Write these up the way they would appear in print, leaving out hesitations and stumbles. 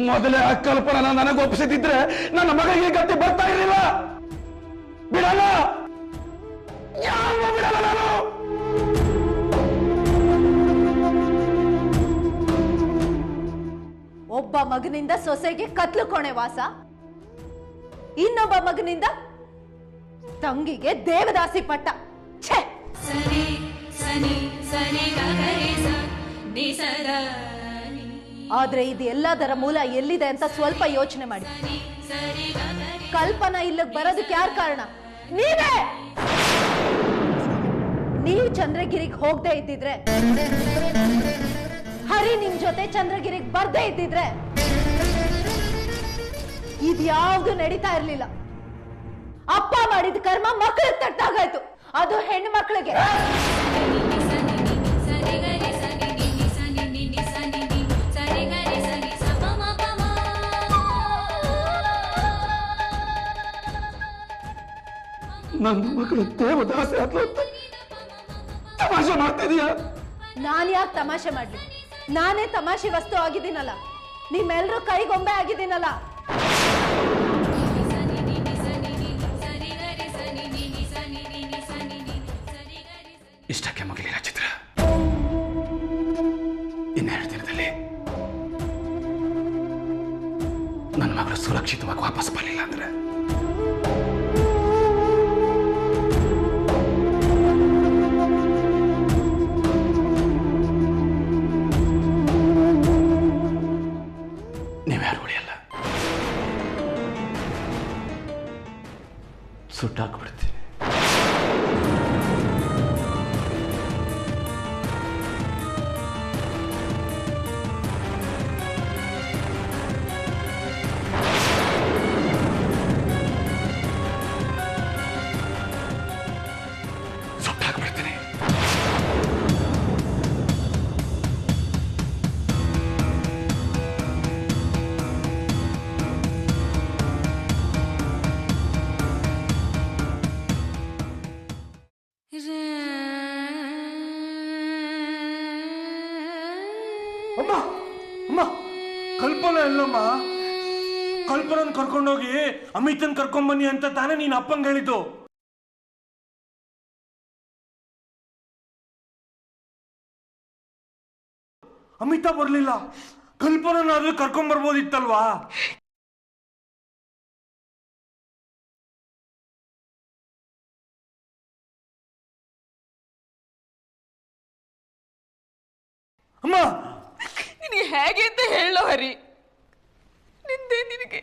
ಮೊದಲೇ ಆ ಕಲ್ಪನಾ ನನಗೆ ಒಪ್ಪಿಸಿದ್ರೆ ನನ್ನ ಮಗಳಿಗೆ ಗತಿ ಬರ್ತಾ ಇರಲಿಲ್ಲ. ಬಿಡಲ್ಲ, ಯಾವ ಬಿಡಲ್ಲ ನಾನು. ಒಬ್ಬ ಮಗನಿಂದ ಸೊಸೆಗೆ ಕತ್ಲು ಕೋಣೆ ವಾಸ, ಇನ್ನೊಬ್ಬ ಮಗನಿಂದ ತಂಗಿಗೆ ದೇವದಾಸಿ ಪಟ್ಟ. ಛೇ! ಆದ್ರೆ ಇದು ಎಲ್ಲದರ ಮೂಲ ಎಲ್ಲಿದೆ ಅಂತ ಸ್ವಲ್ಪ ಯೋಚನೆ ಮಾಡಿ. ಕಲ್ಪನಾ ಇಲ್ಲಿಗೆ ಬರೋದಕ್ಕೆ ಯಾರು ಕಾರಣ? ನೀವೇ. ನೀವು ಚಂದ್ರಗಿರಿಗೆ ಹೋಗದೆ ಇದ್ದಿದ್ರೆ, ಹರಿ ನಿಮ್ ಜೊತೆ ಚಂದ್ರಗಿರಿಗೆ ಬರ್ದೇ ಇದ್ದಿದ್ರೆ ಇದ್ಯಾವುದು ನಡೀತಾ ಇರ್ಲಿಲ್ಲ. ಅಪ್ಪ ಮಾಡಿದ ಕರ್ಮ ಮಕ್ಕಳಿಗೆ ತಟ್ಟಾಗಾಯ್ತು, ಅದು ಹೆಣ್ಣು ಮಕ್ಕಳಿಗೆ. ನನ್ನ ಮಗಳು ದೇವದಾಸಿ ಆದ್ಲು ಅಂತ ತಮಾಷೆ ಮಾಡ್ತಿದೀಯ? ನಾನು ಯಾಕೆ ತಮಾಷೆ ಮಾಡ್ಲಿ? ನಾನೇ ತಮಾಷೆ ವಸ್ತು ಆಗಿದ್ದೀನಲ್ಲ, ನಿಮ್ಮೆಲ್ಲರೂ ಕೈಗೊಂಬೆ ಆಗಿದ್ದೀನಲ್ಲ. ಇಷ್ಟಕ್ಕೆ ಮಗಳಿಲ್ಲ ಚಿತ್ರ. ಇನ್ನೆರಡು ದಿನದಲ್ಲಿ ನನ್ನ ಮಗಳು ಸುರಕ್ಷಿತವಾಗಿ ವಾಪಸ್ ಬರಲಿಲ್ಲ ಅಂದ್ರೆ ನೀವ್ಯಾರು ಉಳಿಯಲ್ಲ. ಸುಟ್ಟಾಕ್ಬಿಡ್ತೀನಿ. ಸುಟ್ಟಾಕ್ಬಿಡ್ತೀನಿ. ಅಮ್ಮ ಅಮ್ಮ, ಕಲ್ಪನಾ ಎಲ್ಲಮ್ಮ? ಕಲ್ಪನನ್ ಕರ್ಕೊಂಡೋಗಿ ಅಮಿತನ್ ಕರ್ಕೊಂಡ್ ಬನ್ನಿ ಅಂತ ತಾನೇ ನೀನ್ ಅಪ್ಪಂಗ್ ಹೇಳಿದ್ದು. ಅಮಿತ ಬರ್ಲಿಲ್ಲ, ಕಲ್ಪನಾದ್ರೂ ಕರ್ಕೊಂಡ್ ಬರ್ಬೋದಿತ್ತಲ್ವಾ? ಅಮ್ಮ, ನಿನಗೆ ಹೇಗೆ ಅಂತ ಹೇಳೋ ಹರಿ. ನಿಂದೆ ನಿನಗೆ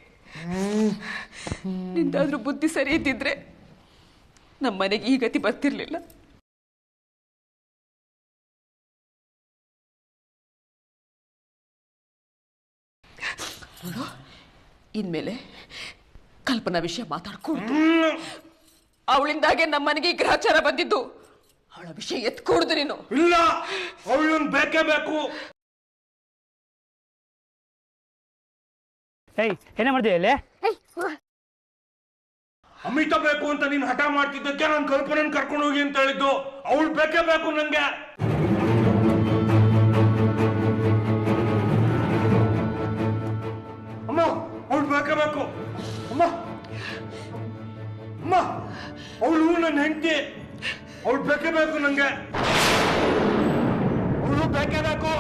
ನಿಂದಾದ್ರೂ ಬುದ್ಧಿ ಸರಿ ಇದ್ದಿದ್ರೆ ನಮ್ಮ ಮನೆಗೆ ಈ ಗತಿ ಬರ್ತಿರ್ಲಿಲ್ಲ. ಇನ್ಮೇಲೆ ಕಲ್ಪನಾ ವಿಷಯ ಮಾತಾಡ್ಕೊಡ್ತು. ಅವಳಿಂದಾಗೆ ನಮ್ಮ ಮನೆಗೆ ಈ ಗ್ರಹಚಾರ ಬಂದಿದ್ದು. ಅವಳ ವಿಷಯ ಎತ್ಕೊಡ್ದು ನೀನು. ಇಲ್ಲ, ಅವಳನ್ ಬೇಕೇ ಬೇಕು. ಏನೇ ಮಾಡ್ತೀವಿ ಇಲ್ಲಿ? ಅಮಿತ ಬೇಕು ಅಂತ ನೀನ್ ಹಠ ಮಾಡ್ತಿದ್ದಕ್ಕೆ ನಾನು ಕಲ್ಪನನ್ ಕರ್ಕೊಂಡು ಹೋಗಿ ಅಂತ ಹೇಳಿದ್ದು. ಅವಳು ಬೇಕೇ ಬೇಕು ನಂಗೆ. ಅಮ್ಮ, ಅವಳು ಬೇಕೇ ಬೇಕು. ಅಮ್ಮ ಅಮ್ಮ, ಅವಳು ನನ್ನ ಹೆಂಡತಿ. ಅವಳು ಬೇಕೇ ಬೇಕು ನಂಗೆ. ಅವಳು ಬೇಕೇ ಬೇಕು.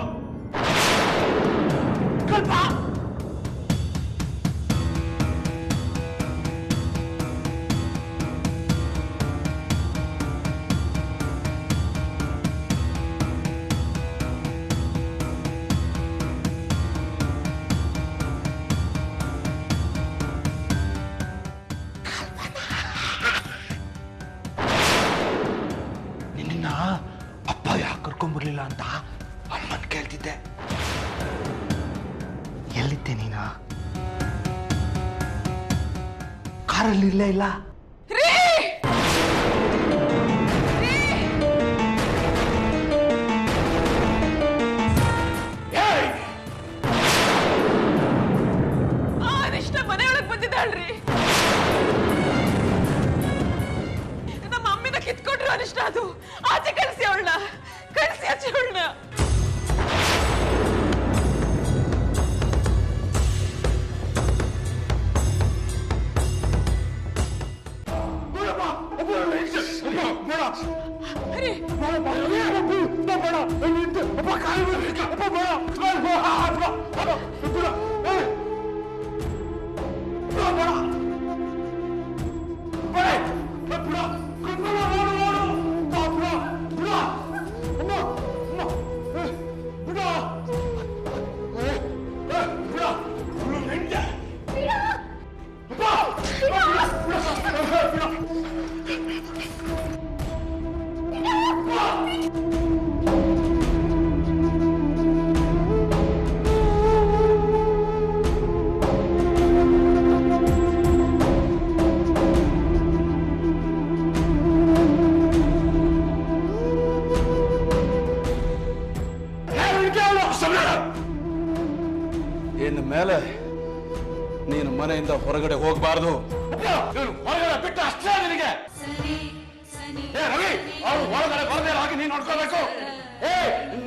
ಕಲ್ಪ, ಅಪ್ಪ ಯಾಕೆ ಕರ್ಕೊಂಡ್ಬರ್ಲಿಲ್ಲ ಅಂತ ಅಮ್ಮನ್ ಕೇಳ್ತಿದ್ದೆ. ಎಲ್ಲಿದ್ದೆ ನೀನ? ಕಾರಲ್ಲಿ ಇಲ್ಲೇ ಇಲ್ಲ. ಅನಿಷ್ಟ ಮನೆಯೊಳಗೆ ಬಂದಿದ್ದಾಳ್ರಿ. ನಮ್ಮ ಅಮ್ಮಿನ ಕಿತ್ಕೊಂಡ್ರು ಅನಿಷ್ಟ. ಅದು ಆಚೆ ಕಳಿಸಿ ಅವಳನ್ನ, ಕಳಿಸಿ ಆಚೆ ಅವಳನ್ನ. ಇನ್ನು ಮೇಲೆ ನೀನು ಮನೆಯಿಂದ ಹೊರಗಡೆ ಹೋಗಬಾರ್ದು. ಹೊರಗಡೆ ಬಿಟ್ಟು ಅಷ್ಟೇ ನಿನಗೆ. ರವಿ, ಅವ್ರು ಒಳಗಡೆ ಬರದೇ ಹಾಗೆ ನೀನು ನೋಡ್ಕೋಬೇಕು.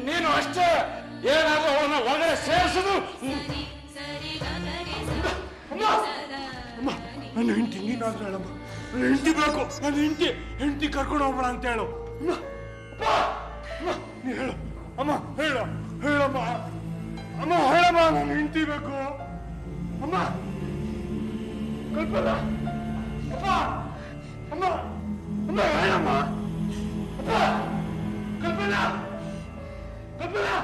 ನೀನು ಅಷ್ಟೇ ಏನಾದ್ರೂ ಅವಳನ್ನ ಒಳಗಡೆ ಸೇರಿಸುದು. ನನ್ನ ಹೆಂಡತಿ ನೀನಾದ್ರೂ ಹೇಳಮ್ಮ, ನನ್ನ ಹೆಂಡತಿ ಬೇಕು, ನನ್ನ ಹೆಂಡತಿ ಕರ್ಕೊಂಡು ಹೋಗ್ಬೇಡ ಅಂತ ಹೇಳು. ನೀ ಹೇಳು ಅಮ್ಮ, ಹೇಳಮ್ಮ ಅಮ್ಮ, ಹೇಳಮ್ಮ, ನನ್ನ ಹೆಂಡತಿ ಬೇಕು ಅಮ್ಮ. ಕಲ್ಪನಾ, ಅಪ್ಪ, ಅಮ್ಮ, ಅಮ್ಮ ಹೇಳಮ್ಮ, ಅಪ್ಪ, ಕಲ್ಪನಾ, ಕಲ್ಪನಾ,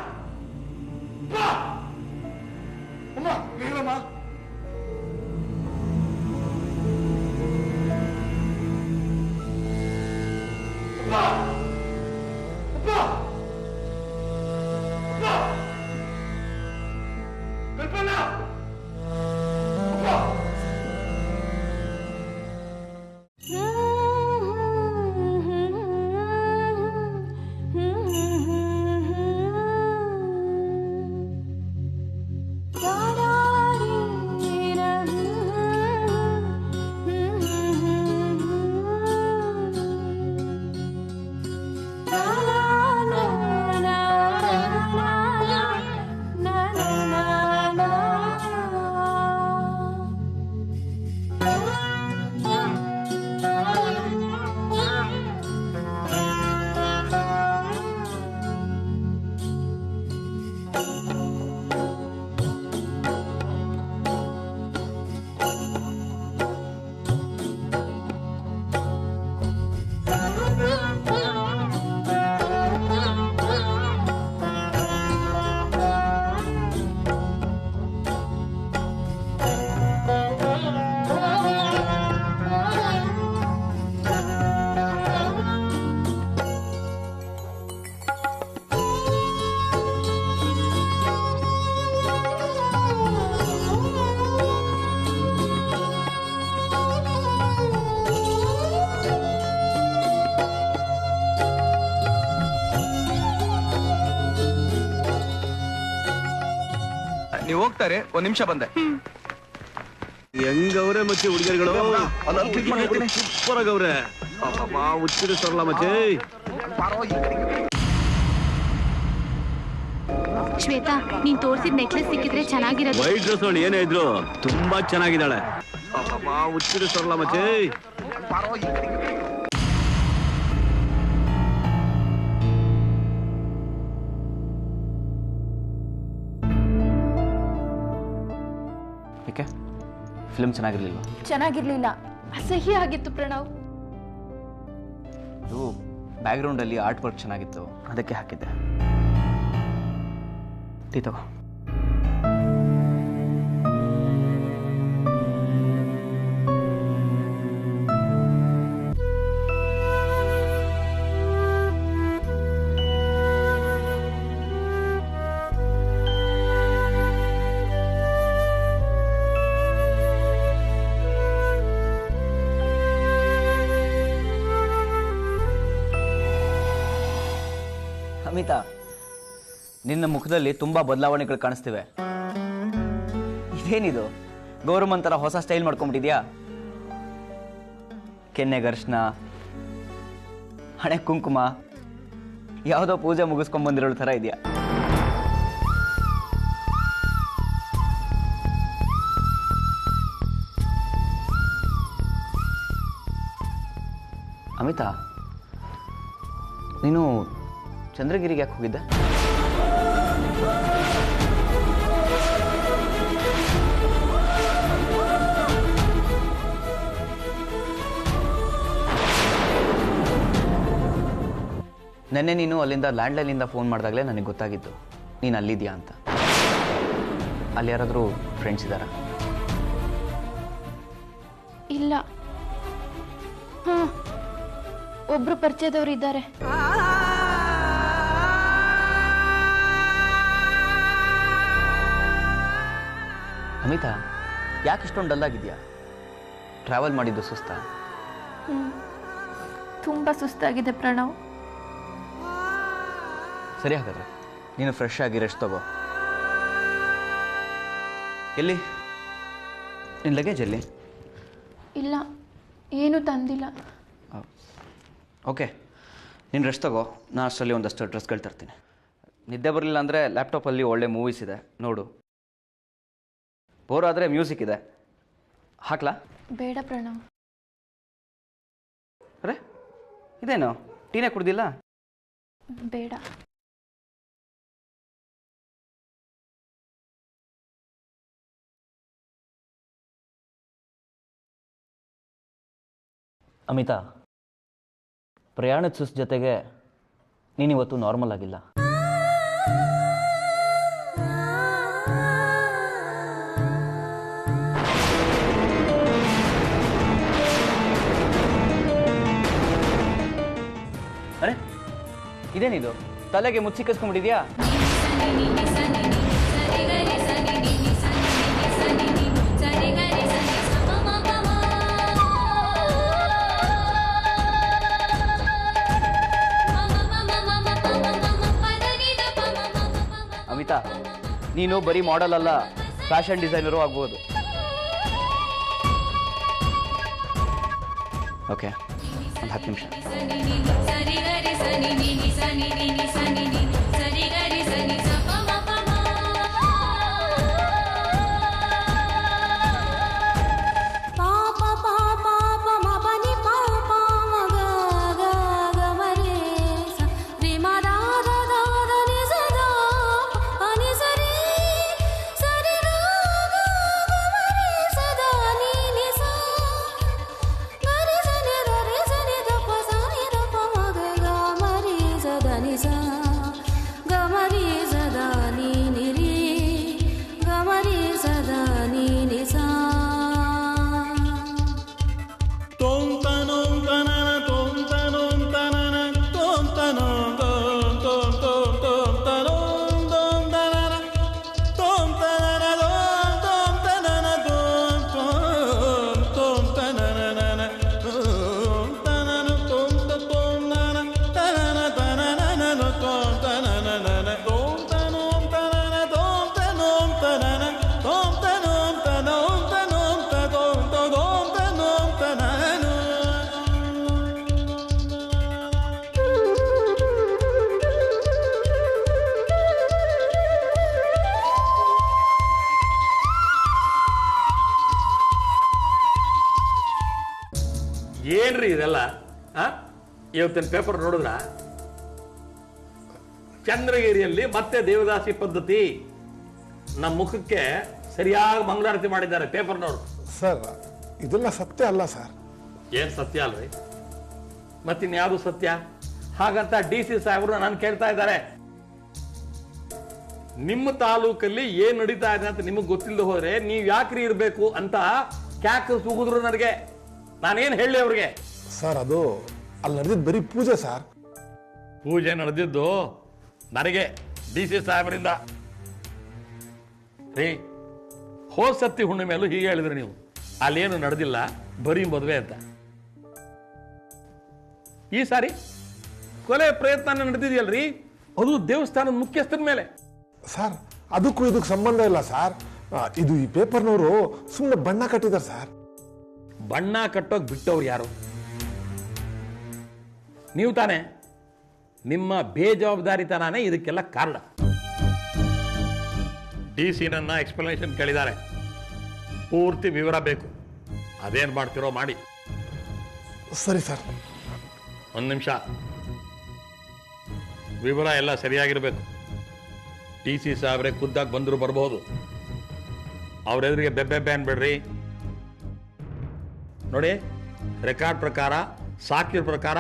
ಅಪ್ಪ, ಅಮ್ಮ ಹೇಳಮ್ಮ. ಕಲ್ಪನಾ, ನೀವು ಹೋಗ್ತಾರೆ, ಒಂದ್ ನಿಮಿಷ ಬಂದೆ. ಹೆಂಗವ್ರೆ ಮಚ್ಚಿ ಹುಡುಗರುಗಳು ಸೂಪರ್ ಆಗವ್ರೆ. ಹುಚ್ಚಿರಿಸ್ತಾರಲ್ಲ ಮಚ್ಚಿ. ಶ್ವೇತಾ, ನೀನ್ ತೋರ್ಸಿದ್ ನೆಕ್ಲೆಸ್ ಸಿಕ್ಕಿದ್ರೆ ಚೆನ್ನಾಗಿರೋದು. ವೈಟ್ ಡ್ರೆಸ್ ಅವಳು ಏನೇ ಇದ್ರು ತುಂಬಾ ಚೆನ್ನಾಗಿದ್ದಾಳೆ. ಹುಚ್ಚಿರಿಸ್ತಾರಲ್ಲ ಮಚ್ಚಿ. ಫಿಲ್ಮ್ ಚೆನ್ನಾಗಿರ್ಲಿಲ್ಲ. ಚೆನ್ನಾಗಿರ್ಲಿಲ್ಲ, ಅಸಹ್ಯ ಆಗಿತ್ತು ಪ್ರಣವ್. ಇದು ಬ್ಯಾಕ್ ಗ್ರೌಂಡ್ ಅಲ್ಲಿ ಆರ್ಟ್ ವರ್ಕ್ ಚೆನ್ನಾಗಿತ್ತು, ಅದಕ್ಕೆ ಹಾಕಿದ್ದೆ. ಟೀ ತಗೋ. ಅಮಿತಾ, ನಿನ್ನ ಮುಖದಲ್ಲಿ ತುಂಬಾ ಬದಲಾವಣೆಗಳು ಕಾಣಿಸ್ತಿವೆ. ಇದೇನಿದು, ಗೌರಮ್ಮನ್ ತರ ಹೊಸ ಸ್ಟೈಲ್ ಮಾಡ್ಕೊಂಡ್ಬಿಟ್ಟಿದ್ಯಾ? ಕೆನ್ನೆಗೆ ಅರ್ಶನ, ಹಣೆ ಕುಂಕುಮ, ಯಾವುದೋ ಪೂಜೆ ಮುಗಿಸ್ಕೊಂಡ್ ಬಂದಿರೋ ತರ ಇದೆಯಾ? ಅಮಿತಾ, ನೀನು ಚಂದ್ರಗಿರಿಗೆ ಯಾಕೆ ಹೋಗಿದ್ದೆ? ನೆನ್ನೆ ನೀನು ಅಲ್ಲಿಂದ ಲ್ಯಾಂಡ್ಲೈನಿಂದ ಫೋನ್ ಮಾಡಿದಾಗಲೇ ನನಗೆ ಗೊತ್ತಾಗಿತ್ತು ನೀನು ಅಲ್ಲಿದ್ಯಾ ಅಂತ. ಅಲ್ಲಿ ಯಾರಾದರೂ ಫ್ರೆಂಡ್ಸ್ ಇದ್ದಾರಾ? ಇಲ್ಲ. ಒಬ್ರು ಪರಿಚಯದವರು ಇದ್ದಾರೆ. ಅಮಿತಾ, ಯಾಕೆ ಇಷ್ಟೊಂದು ಡಲ್ ಆಗಿದೆಯಾ? ಟ್ರಾವೆಲ್ ಮಾಡಿದ್ದು ಸುಸ್ತಾ? ತುಂಬಾ ಸುಸ್ತಾಗಿದೆ ಪ್ರಣವ್. ಸರಿ, ಹಾಗಾದ್ರೆ ನೀನು ಫ್ರೆಶ್ ಆಗಿ ರೆಸ್ಟ್ ತಗೋ. ಎಲ್ಲಿ ನಿನ್ನ ಲಗೇಜ್ ಎಲ್ಲಿ? ಇಲ್ಲ, ಏನು ತಂದಿಲ್ಲ. ಓಕೆ, ನೀನು ರೆಸ್ಟ್ ತಗೋ. ನಾನು ಅಷ್ಟರಲ್ಲಿ ಒಂದಷ್ಟು ಡ್ರೆಸ್ಗಳು ತರ್ತೀನಿ. ನಿದ್ದೆ ಬರಲಿಲ್ಲ ಅಂದರೆ ಲ್ಯಾಪ್ಟಾಪಲ್ಲಿ ಒಳ್ಳೆ ಮೂವೀಸ್ ಇದೆ, ನೋಡು. ಬೋರ್ ಆದರೆ ಮ್ಯೂಸಿಕ್ ಇದೆ, ಹಾಕ್ಲಾ? ಬೇಡ ಪ್ರಣವ್. ಅರೆ ಇದೇನು ಟೀನೇ ಕುಡ್ದಿಲ್ಲ? ಬೇಡ. ಅಮಿತಾ, ಪ್ರಯಾಣದ ಸುಸ್ ಜೊತೆಗೆ ನೀನಿವತ್ತು ನಾರ್ಮಲ್ ಆಗಿಲ್ಲ. ಅರೆ ಇದೇನಿದು, ತಲೆಗೆ ಮುಚ್ಚಿಕ್ಕಿಸ್ಕೊಂಡ್ಬಿಟ್ಟಿದ್ಯಾ? ಅಮಿತಾ, ನೀನು ಬರೀ ಮಾಡೆಲ್ ಅಲ್ಲ, ಫ್ಯಾಷನ್ ಡಿಸೈನರು ಆಗ್ಬೋದು. ಓಕೆ, ಒಂದು 10 ನಿಮಿಷ. ಏನ್ರಿ ಇದೆಲ್ಲ? ಇವತ್ತಿನ ಪೇಪರ್ ನೋಡಿದ್ರ? ಚಂದ್ರಗಿರಿಯಲ್ಲಿ ಮತ್ತೆ ದೇವದಾಸಿ ಪದ್ಧತಿ. ನಮ್ಮ ಮುಖಕ್ಕೆ ಸರಿಯಾಗಿ ಮಂಗಳಾರತಿ ಮಾಡಿದ್ದಾರೆ ಪೇಪರ್ನವರು. ಸರ್, ಇದೆಲ್ಲ ಸತ್ಯ ಅಲ್ಲ ಸರ್. ಏನ್ ಸತ್ಯ ಅಲ್ರಿ? ಮತ್ತಿನ್ಯಾವುದು ಸತ್ಯ? ಹಾಗಂತ DC ಸಾಹೇಬರು ನಾನು ಕೇಳ್ತಾ ಇದ್ದಾರೆ, ನಿಮ್ಮ ತಾಲೂಕಲ್ಲಿ ಏನ್ ನಡೀತಾ ಇದೆ ಅಂತ ನಿಮಗೆ ಗೊತ್ತಿಲ್ಲದೆ ಹೋದ್ರೆ ನೀವ್ ಯಾಕ್ರಿ ಇರ್ಬೇಕು ಅಂತ ಕ್ಯಾಕ್ ಸುಗಿದ್ರು ನನಗೆ. ನಾನೇನ್ ಹೇಳಿ ಅವ್ರಿಗೆ? ಸರ್, ಅದು ಅಲ್ಲಿ ನಡೆದಿದ್ದು ಬರೀ ಪೂಜೆ ಸರ್. ಪೂಜೆ ನಡೆದಿದ್ದು ನನಗೆ DC ಸಾಹೇಬರಿಂದ. ರೀ, ಹೋದ್ ಸತ್ತಿ ಹುಣ್ಣಿಮೆಲೂ ಹೀಗೆ ಹೇಳಿದ್ರಿ ನೀವು, ಅಲ್ಲೇನು ನಡೆದಿಲ್ಲ, ಬರೀ ಮದುವೆ ಅಂತ. ಈ ಸಾರಿ ಕೊಲೆ ಪ್ರಯತ್ನ ನಡೆದಿದೆಯಲ್ರಿ, ಅದು ದೇವಸ್ಥಾನದ ಮುಖ್ಯಸ್ಥರ ಮೇಲೆ. ಸರ್, ಅದಕ್ಕೂ ಇದಕ್ಕೆ ಸಂಬಂಧ ಇಲ್ಲ ಸರ್. ಇದು ಈ ಪೇಪರ್ನವರು ಸುಮ್ಮನೆ ಬಣ್ಣ ಕಟ್ಟಿದ್ದಾರೆ ಸರ್. ಬಣ್ಣ ಕಟ್ಟೋಕ್ ಬಿಟ್ಟವ್ರು ಯಾರು? ನೀವು ತಾನೇ. ನಿಮ್ಮ ಬೇಜವಾಬ್ದಾರಿತನಾನೇ ಇದಕ್ಕೆಲ್ಲ ಕಾರಣ. DC ನನ್ನ ಎಕ್ಸ್ಪ್ಲನೇಷನ್ ಕೇಳಿದ್ದಾರೆ, ಪೂರ್ತಿ ವಿವರ ಬೇಕು. ಅದೇನ್ ಮಾಡ್ತಿರೋ ಮಾಡಿ. ಸರಿ ಸರ್. ಒಂದು ನಿಮಿಷ, ವಿವರ ಎಲ್ಲ ಸರಿಯಾಗಿರ್ಬೇಕು. DC ಸಾಹೇಬ್ರೆ ಖುದ್ದಾಗಿ ಬಂದ್ರು ಬರಬಹುದು, ಅವ್ರೆದುರಿಗೆ ಬೆಬ್ಬೆಬ್ಬೆ ಅನ್ಬೇಡ್ರಿ. ನೋಡಿ, ರೆಕಾರ್ಡ್ ಪ್ರಕಾರ, ಸಾಕ್ಷಿ ಪ್ರಕಾರ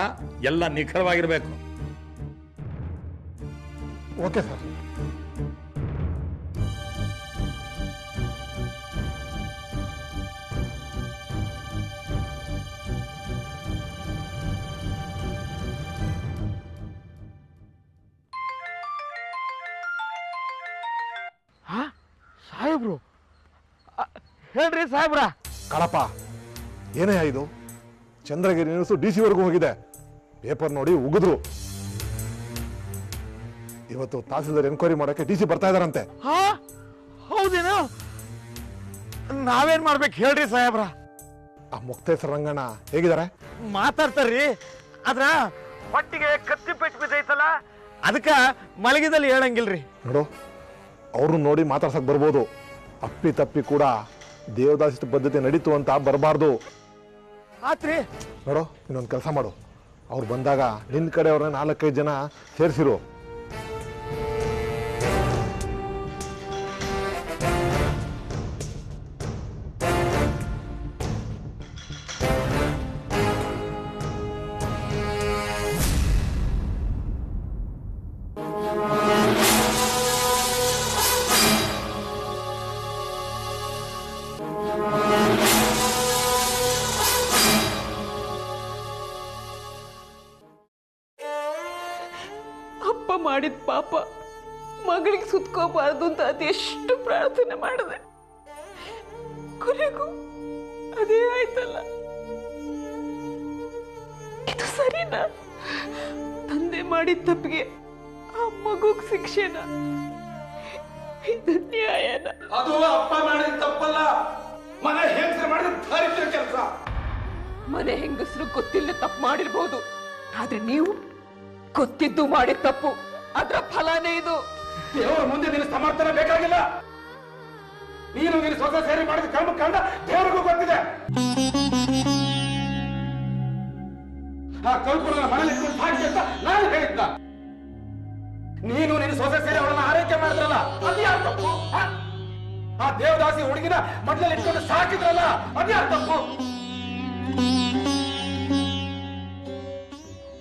ಎಲ್ಲ ನಿಖರವಾಗಿರ್ಬೇಕು. Okay sir. ಸಾಹೇಬ್ರು ಹೇಳ್ರಿ ಸಾಹೇಬ್ರ. ಕಳಪ, ಏನೇ ಇದು? ಚಂದ್ರಗಿರಿ ನ್ಯೂಸ್ DC ವರೆಗೂ ಹೋಗಿದೆ. ಪೇಪರ್ ನೋಡಿ ಉಗಿದ್ರು. ಇವತ್ತು ತಹಸೀಲ್ದಾರ್ ಎನ್ಕ್ವೈರಿ ಮಾಡೋಕೆ DC ಬರ್ತಾ ಇದಾರಂತೆ. ಹೌದೇನು? ನಾವೇನ್ ಮಾಡ್ಬೇಕು ಹೇಳ್ರಿ ಸಾಹೇಬ್ರ? ಆ ಮುಕ್ತೇಶ್ವರ ರಂಗಣ್ಣ ಹೇಗಿದ್ದಾರೆ? ಮಾತಾಡ್ತಾರ್ರಿ, ಆದ್ರ ಹೊಟ್ಟಿಗೆ ಕತ್ತಿ ಪೆಟ್ಟು ಬಿದ್ದೈತಲ್ಲ, ಅದಕ್ಕ ಮಲಗಿದಲ್ಲಿ ಹೇಳಂಗಿಲ್ರಿ. ನೋಡು, ಅವ್ರನ್ನ ನೋಡಿ ಮಾತಾಡ್ಸಕ್ ಬರ್ಬೋದು, ಅಪ್ಪಿ ತಪ್ಪಿ ಕೂಡ ದೇವದಾಸಿ ಪದ್ಧತಿ ನಡೀತು ಅಂತ ಬರಬಾರ್ದು. ಆತ್ರಿ. ನೋಡು, ಇನ್ನೊಂದು ಕೆಲಸ ಮಾಡು, ಅವ್ರು ಬಂದಾಗ ನಿನ್ನ ಕಡೆ ಅವ್ರನ್ನ 4-5 ಜನ ಸೇರಿಸಿರು. ಅಪ್ಪ ಮಾಡಿದ ಪಾಪ ಮಗಳಿಗೆ ಸುತ್ಕೋಬಾರ್ದು ಅಂತ ಅದೆಷ್ಟು ಪ್ರಾರ್ಥನೆ ಮಾಡಿದೆ, ಕೊನೆಗೂ ಅದೇ ಆಯ್ತಲ್ಲ. ಇದು ಸರಿನಾ? ತಂದೆ ಮಾಡಿದ ತಪ್ಪಿಗೆ ಆ ಮಗುಗ್ ಶಿಕ್ಷೆನ? ಇದು ನ್ಯಾಯನ? ಅದು ಅಪ್ಪ ಮಾಡಿದ ತಪ್ಪಲ್ಲ, ಮನೆ ಹೆಂಗಸರು ಮಾಡಿದ ದಾರಿದ್ರ್ಯ ಕೆಲಸ. ಮನೆ ಹೆಂಗಸರು ಗೊತ್ತಿಲ್ಲ ತಪ್ಪು ಮಾಡಿರ್ಬೋದು, ಆದ್ರೆ ನೀವು ಗೊತ್ತಿದ್ದು ಮಾಡಿದ ತಪ್ಪು, ಅದ್ರ ಫಲನೇ ಇದು. ದೇವರ ಮುಂದೆ ನಿನ್ನ ಸಮರ್ಥನೆ ಬೇಕಾಗಿಲ್ಲ. ನೀನು ನಿನ್ನ ಸ್ವತಃ ಸೇರಿ ಮಾಡಿದ ಕರ್ಮ ಕಂಡ ದೇವರಿಗೂ ಗೊತ್ತಿದೆ. ಆ ಕಲ್ಪನ ಮನೇಲಿ ಇಟ್ಕೊಂಡು ಸಾಕಿ ಅಂತ ನಾನು ಹೇಳಿದ್ದ. ನೀನು ನಿನ್ನ ಸ್ವತಃ ಸೇರಿ ಅವಳನ್ನ ಆರೈಕೆ ಮಾಡಿದ್ರಲ್ಲ, ಅದು ಯಾರು ತಪ್ಪು? ಆ ದೇವದಾಸಿ ಹುಡುಗಿನ ಮಡ್ಲಲ್ಲಿ ಇಟ್ಕೊಂಡು ಸಾಕಿದ್ರಲ್ಲ, ಅದು ಯಾರು ತಪ್ಪು?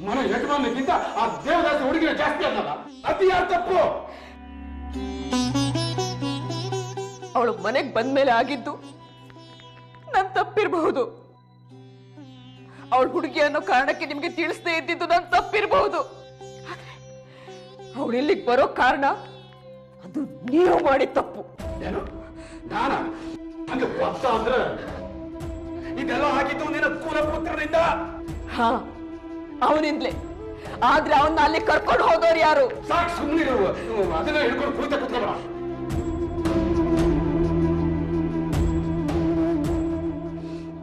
ಮನೆ ಯಜಮಾನಕ್ಕಿಂತ ಆ ದೇವದಾಸಿ ಹುಡುಗಿನ ಜಾಸ್ತಿ ಅನ್ನಲ್ಲ, ಅದು ಯಾರು ತಪ್ಪು? ಅವಳು ಮನೆಗೆ ಬಂದ್ಮೇಲೆ ಆಗಿದ್ದು ನನ್ ತಪ್ಪಿರಬಹುದು. ಅವಳು ಹುಡುಗಿ ಅನ್ನೋ ಕಾರಣಕ್ಕೆ ನಿಮ್ಗೆ ತಿಳಿಸದೇ ಇದ್ದಿದ್ದು ನನ್ ತಪ್ಪಿರಬಹುದು. ಅವಳು ಇಲ್ಲಿಗೆ ಬರೋ ಕಾರಣ ಅದು ನೀವು ಮಾಡಿದ ತಪ್ಪು. ಏನು ನಾನ ಹಂಗೆ ಗೊತ್ತ ಅಂದ್ರೆ ಇದೆಲ್ಲ ಆಗಿದ್ದು ನಿನ್ನ ಕುಲಪುತ್ರನಿಂದ? ಹಾ, ಅವನಿಂದಲೇ. ಆದ್ರೆ ಅವನ್ನ ಅಲ್ಲಿ ಕರ್ಕೊಂಡು ಹೋದವ್ರು ಯಾರು? ಸಾಕು, ಸುಮ್ಮನಿರು. ಅದನ್ನ ಹಿಡ್ಕೊಂಡು ಕೂತ ಕುತ್ಕೋಬೇಡ.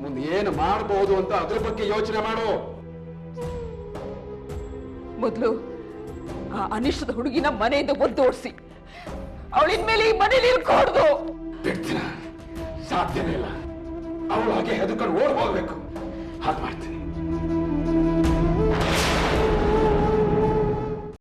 ಮುಂದೆ ಏನು ಮಾಡಬಹುದು ಅಂತ ಅದ್ರ ಬಗ್ಗೆ ಯೋಚನೆ ಮಾಡು. ಮೊದಲು ಆ ಅನಿಷ್ಟದ ಹುಡುಗಿನ ಮನೆಯಿಂದ ಒದ್ದೋಡಿಸಿ ಅವಳಿನ್ಮೇಲೆ ಈ ಮನೇಲಿ ಇರ್ಕೊಡ್ದು. ಬಿಡ್ತೀನ? ಸಾಧ್ಯನೇ ಇಲ್ಲ. ಅವಳು ಹಾಗೆ ಹೆದರ್ಕೊಂಡು ಓಡ್ ಹೋಗ್ಬೇಕು. ಹಾಗೆ ಮಾಡ್ತೀನಿ.